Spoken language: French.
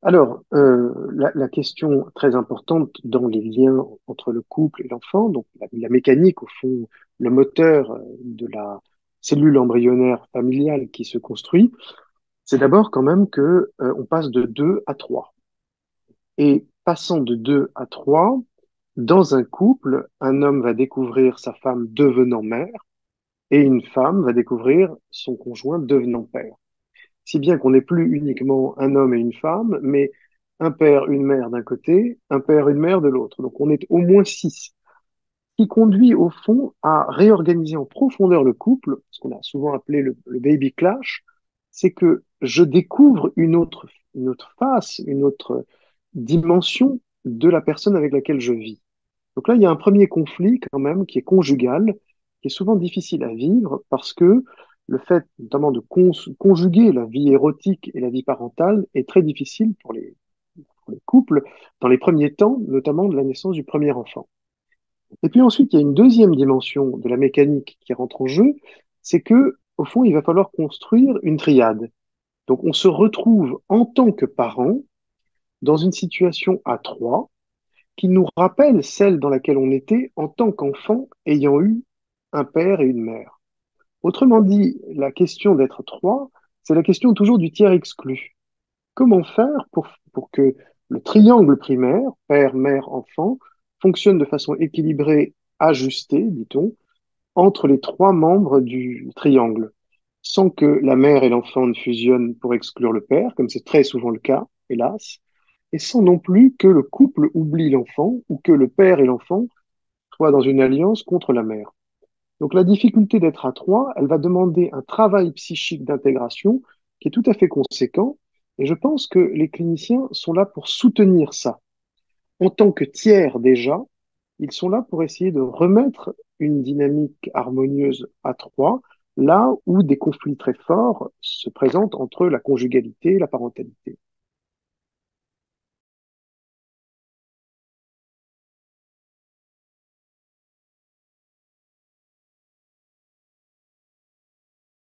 Alors, la question très importante dans les liens entre le couple et l'enfant, donc la mécanique, au fond, le moteur de la cellule embryonnaire familiale qui se construit, c'est d'abord quand même que on passe de 2 à 3. Et passant de 2 à 3, dans un couple, un homme va découvrir sa femme devenant mère et une femme va découvrir son conjoint devenant père. Si bien qu'on n'est plus uniquement un homme et une femme, mais un père, une mère d'un côté, un père, une mère de l'autre. Donc on est au moins six, qui conduit au fond à réorganiser en profondeur le couple, ce qu'on a souvent appelé le baby clash, c'est que je découvre une autre face, une autre dimension de la personne avec laquelle je vis. Donc là, il y a un premier conflit quand même qui est conjugal, qui est souvent difficile à vivre parce que le fait notamment de conjuguer la vie érotique et la vie parentale est très difficile pour les couples dans les premiers temps, notamment de la naissance du premier enfant. Et puis ensuite, il y a une deuxième dimension de la mécanique qui rentre en jeu, c'est que, au fond, il va falloir construire une triade. Donc on se retrouve en tant que parent dans une situation à trois qui nous rappelle celle dans laquelle on était en tant qu'enfant ayant eu un père et une mère. Autrement dit, la question d'être trois, c'est la question toujours du tiers exclu. Comment faire pour que le triangle primaire, père, mère, enfant, fonctionne de façon équilibrée, ajustée, dit-on, entre les trois membres du triangle, sans que la mère et l'enfant ne fusionnent pour exclure le père, comme c'est très souvent le cas, hélas, et sans non plus que le couple oublie l'enfant ou que le père et l'enfant soient dans une alliance contre la mère. Donc la difficulté d'être à trois, elle va demander un travail psychique d'intégration qui est tout à fait conséquent, et je pense que les cliniciens sont là pour soutenir ça. En tant que tiers déjà, ils sont là pour essayer de remettre une dynamique harmonieuse à trois, là où des conflits très forts se présentent entre la conjugalité et la parentalité.